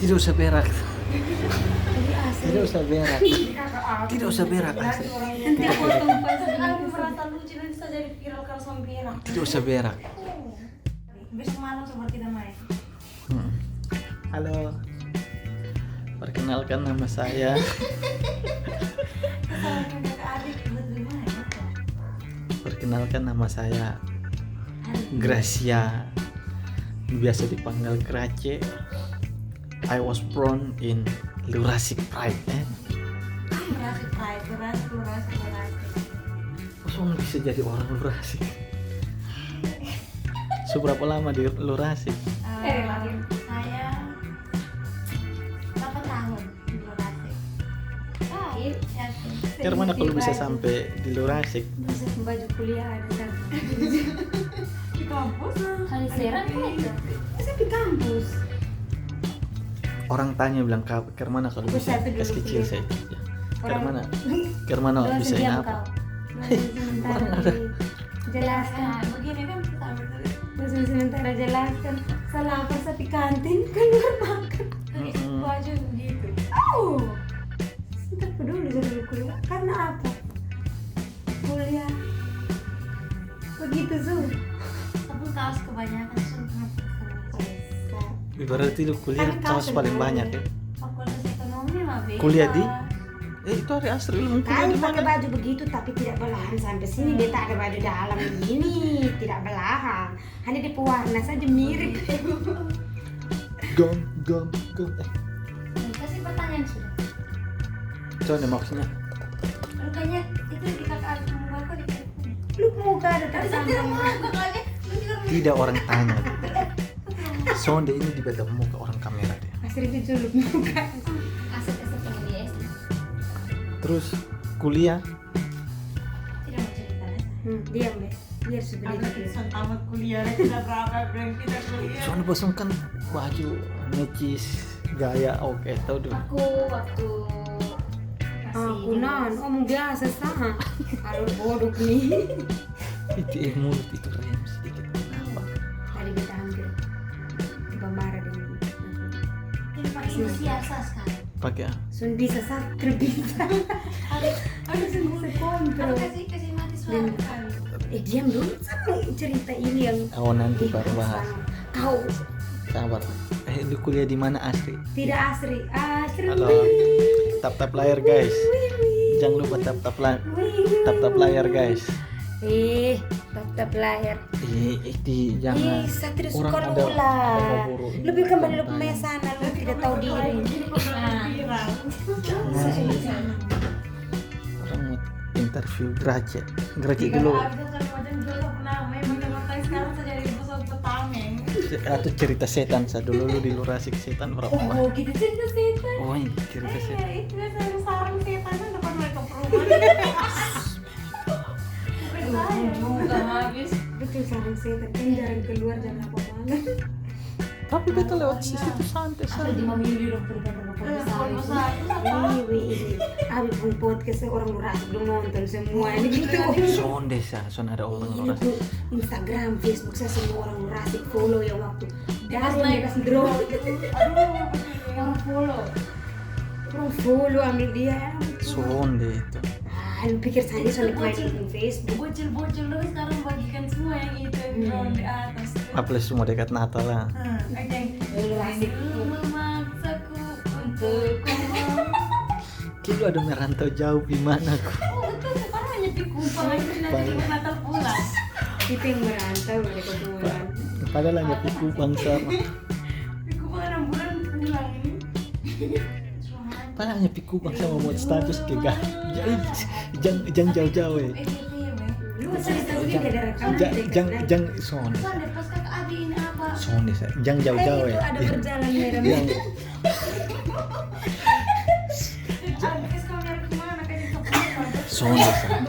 Tidak usah berak. Jadi asli. Tidak usah berak. Tidak usah berak. Nanti potong pas Aku merasa lucu nanti saya jadi viral kalau suami berak. Tidak usah berak. Besok malam coba kita main. Halo. Perkenalkan nama saya. Kesalahan kakak adik buat gimana ya? Perkenalkan nama saya Gracia. Biasa dipanggil Grace. I was born in Lurasik Pride. Lurasik pride, lurasik. Kok bisa jadi orang Lurasik? Seberapa lama di Lurasik? Lahir saya 8 tahun di Lurasik. Lahir. Dari mana kalau bisa sampai di Lurasik? Bisa baju kuliah ada kan. Di kampus. Kali serang kan itu. Masa di kampus? Orang tanya bilang ke mana kalau Aku bisa satu dulu kas kecil kuliah. saya. Ke mana bisa ini apa? Sementara jelaskan. Begini kan sampai dulu. Terus sementara jelaskan. Salah apa sapi kantin keluar makan. Baju gitu. Oh, tidak peduli saya dulu kuliah. Karena apa? Kuliah. Begitu Zul. Aku kaos kebanyakan sumpah. Ibarat itu kuliah kaos paling banyak ya. Fakultas ekonomi mah beda. Kuliah di? itu hari Asri lu kuliah Kan di pakai mana? baju begitu tapi tidak belahan sampai sini. Dia tak ada baju dalam begini, tidak belahan. Hanya di pewarna saja mirip. Gom. Kasih pertanyaan sudah. Coba maksudnya. Lu kayaknya itu di kakak adik muka aku di Lu muka ada tak Tapi saya tidak mau sama. kakaknya. Lu juga Tidak orang tanya. Sonde ini di beda muka orang kamera dia. Asri itu dulu muka. asik-asik pengen di SD. Terus kuliah Tidak mau cerita deh. Diam deh. Biar sudah Karena kita tamat kuliah tidak berapa bilang kita kuliah. Sonde bosan kan baju necis gaya oke tahu dulu. Aku waktu Aku non, omong biasa sah. Kalau bodoh nih. Itu mulut itu rem sedikit. Kenapa? Tadi kita hampir marah dengan ini pakai Indonesia sekali. Pakai apa? Sun bisa sah terbisa. Harus Kontrol. kasih mati suara kali. Diam dulu sama cerita ini yang Nanti baru bahas. Kau Sabar. Lu kuliah di mana Asri? tidak Asri. Asri. Halo. Tap layar guys. Jangan lupa tap layar guys. Tap layar. Jangan. Saya tidak Orang suka ada ulah. buru-buru. Lebih kembali lu pemesana, lu tidak tahu diri. Jangan. Orang mau interview Grace dulu. Atau cerita setan saya dulu lu di Lurasik setan berapa Oh, banyak? gitu cerita setan. Oh ini cerita setan. Itu sarang setan depan mereka perumahan. Bukan saya. Juga habis. Betul sarang setan kan jarang keluar jam 8 malam. Tapi kita lewat situ santai Ada di saja. Mamili dong pergi-pergi Wih, Abi pun podcast orang Lurasik belum nonton semua ini gitu. Sonde ada orang Ini Lurasik. tuh Instagram, Facebook saya semua orang Lurasik follow yang waktu dari yang kasih drone. Orang follow. Orang follow ambil dia. Sonde itu. Lu pikir saya soalnya main di Facebook. Bocil-bocil lu sekarang bagikan semua yang itu drone di atas. Apalagi semua dekat Natal lah. Ada yang Lurasik. memaksaku untuk Kilo ada merantau jauh gimana kok? Oh betul, sekarang hanya di Kupang aja nanti di Natal pulang. Itu yang merantau mereka pulang. Padahal hanya piku bangsa. Di Kupang 6 bulan pulang ini. Padahal hanya piku bangsa membuat status ke jangan jauh-jauh ya. Lu sering tahu dia ada rekaman. Jangan Sonde. Soalnya pas kakak Adi ini apa? Sonde saya. Jangan jauh-jauh Itu ya. ada berjalan merah. Yang Abis kau nyari kemana kayak di Kupang? Sonde saya.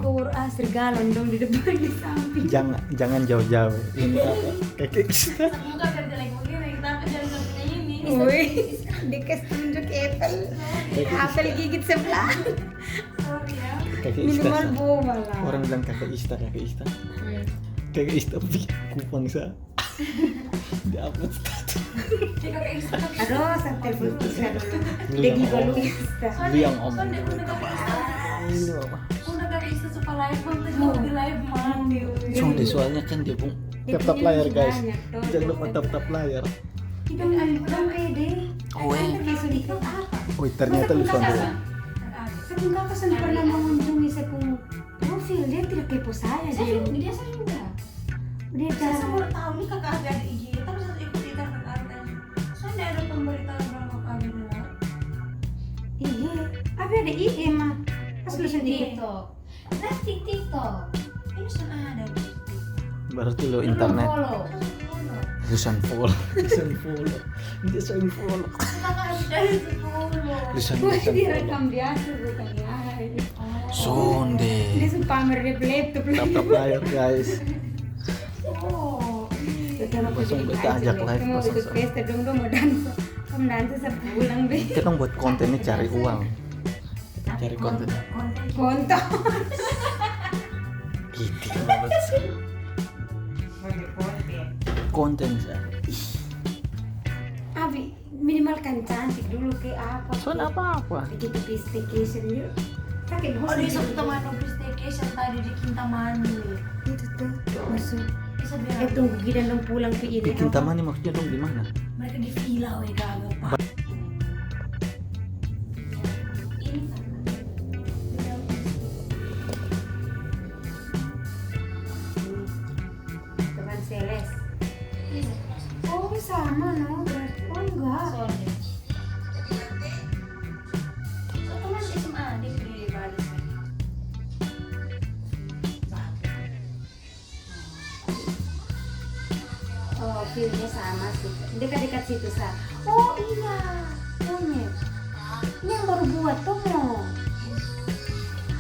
Baru Asri galon dong di depan di samping. Jangan jauh-jauh. Ini apa? Kayak kita. Muka biar jelek begini, tapi jangan sampai ini. Wih, dikasih tunjuk Apple. Apple gigit sebelah. Sorry ya. Kakek Ista. Minimal boba lah. Orang bilang kakek Ista. Kakek Ista kupang sa. Di upload status. Dia kakak Instagram. Aduh, sampai putus lah dulu. Lu Jadi yang baru ngomong. Insta. Lu yang ngomong. Soalnya udah kakak Instagram. Ini apa? Udah kakak Insta suka live bang, tadi mau di live mandi. Soalnya kan dia pun Dia tap punya layar guys. banyak, toh. Jangan lupa tap layar. Dong pede. Oh, Kan kayak sedikit apa? Oh ternyata lu soalnya. Sebelum kakak sampai pernah mengunjungi sepung profil, dia tidak kepo saya. Dia sering enggak. Dia Saya cara semua tahu nih kakak ada IG, tapi saya ikut Twitter kakak ada. Soalnya ada pemberitaan orang kakak ada di live. iya. Apa ada IG mah? Pas lu sendiri. TikTok. Nanti TikTok. Ini sudah ada di TikTok. Berarti lo internet. Follow. Lusan follow. Lusan follow. Dia sering follow. Kakak harus dari follow. Lusan Wah, lusan dia follow. rekam biasa bukan ya. Sonde. Dia suka pamer di laptop. Tap layar guys. Oh. Kita mau Langsung bikin kita aja, ajak Be. live, Kita mau langsung. bikin pesta dong mau dansa. Kamu dansa sepulang be. Kita buat kontennya cari uang. Kita cari konten. Kontak. Gitu banget. Konten sih. Abi minimalkan cantik dulu ke apa? Soalnya apa-apa. Begitu staycation yuk. Sakit Oh, dia sebut teman aku staycation tadi di Kintamani. Itu tuh masuk. Bisa bilang Tunggu Gidan dong pulang ke ini. Bikin taman nih maksudnya dong di mana? mereka di villa weh gagal pak. Ini Teman Seles. Iya. Oh sama no berarti. Oh enggak. Soalnya. So teman SMA di Bali. Oh filmnya sama sih. Dekat-dekat situ sa. Oh iya. Monyet. Ini yang baru buat tuh mau.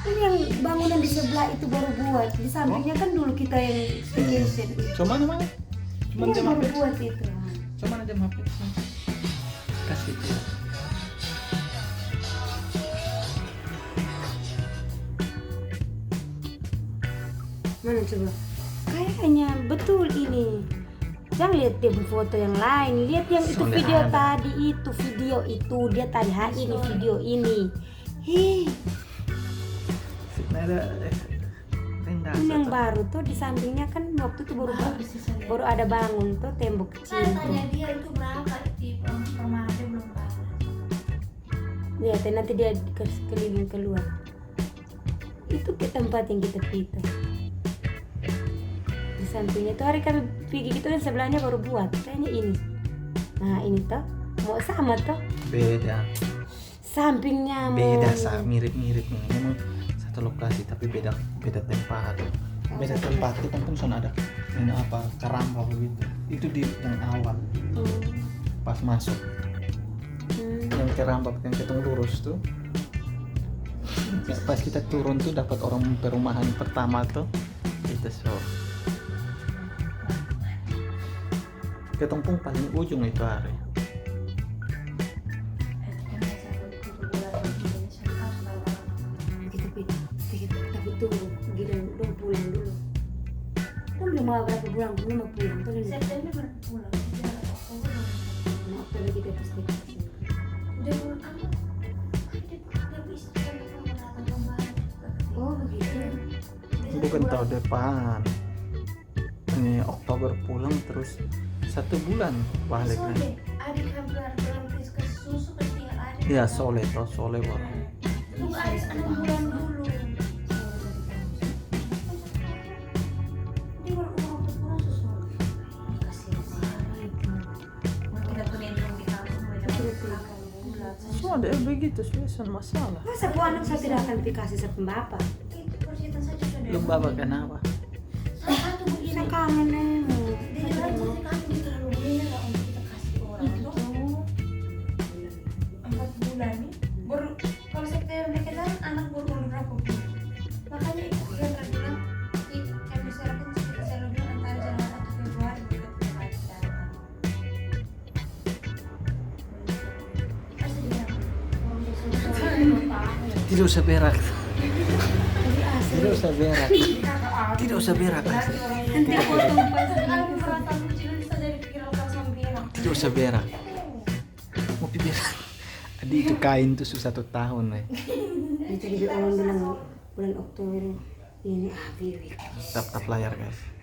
Ini yang bangunan di sebelah itu baru buat. Di sampingnya kan dulu kita yang staycation. Cuma mana? Cuma Ini jam yang baru HP. buat itu. Cuma jam HP. Kasih itu. Mana coba? Kayaknya betul ini. Jangan lihat dia foto yang lain, lihat yang itu Soalnya video ada. tadi itu video itu dia tadi ini video ini. Hih, Nah, ada tenda. ini yang baru tuh di sampingnya kan waktu itu baru ada bangun tuh tembok kecil Saya tuh. tanya dia itu berapa di permana dia belum tahu. Lihat nanti dia keliling keluar. Itu ke tempat yang kita pita. Di sampingnya tuh hari kami pergi gitu dan sebelahnya baru buat kayaknya ini. Nah ini tuh mau sama tuh Beda. sampingnya mau Beda mirip-mirip nih. Memang satu lokasi tapi beda tempat. Beda tempat itu kan sana ada ini apa keramba begitu. Itu di yang awal pas masuk. Yang keramba yang ketemu lurus tuh. Ya, pas kita turun tuh dapat orang perumahan pertama tuh itu so. Ketempung paling ujung itu hari. tapi tunggu Gilang dong pulang dulu. Dong belum mau berapa bulan belum mau pulang tuh ini. September baru pulang. Dia Oktober baru. Mau apa lagi kita pasti. Udah pulang apa? Dia bisa datang kembali. Oh begitu. Bukan tahun depan. Ini Oktober pulang terus 1 bulan balik Sole, lagi. adik kabar berhenti ke susu ketinggal adik. Ya Sole baru. Tunggu adik 6 bulan dulu. Dia baru umur 4 bulan susu. Kasihan sih. Mau kita penendang di kampung mereka pulang bulan. So ada begitu sih masalah. Masa bu anak saya tidak akan dikasih sepembapa? Itu persiapan saja sudah. Lu bawa kenapa? Salah satu begini. Saya kangen Dia bilang jadi kami terlalu mulia lah untuk kita kasih orang tuh 4 bulan nih baru kalau September mereka kan anak baru berapa bulan makanya itu dia bilang kami syaratkan selalu bilang antara Januari atau Februari kita punya lagi datang pasti dia Tidak usah berak. Jadi asli. Tidak usah berak. Tidak usah berak. Nanti potong pas aku merasa lucu bisa jadi pikiran pas mau Terus sa berak. Mau berak. Adi itu kain tuh susah 1 tahun. Itu juga orang bilang bulan Oktober ini Vivi. Tap layar guys.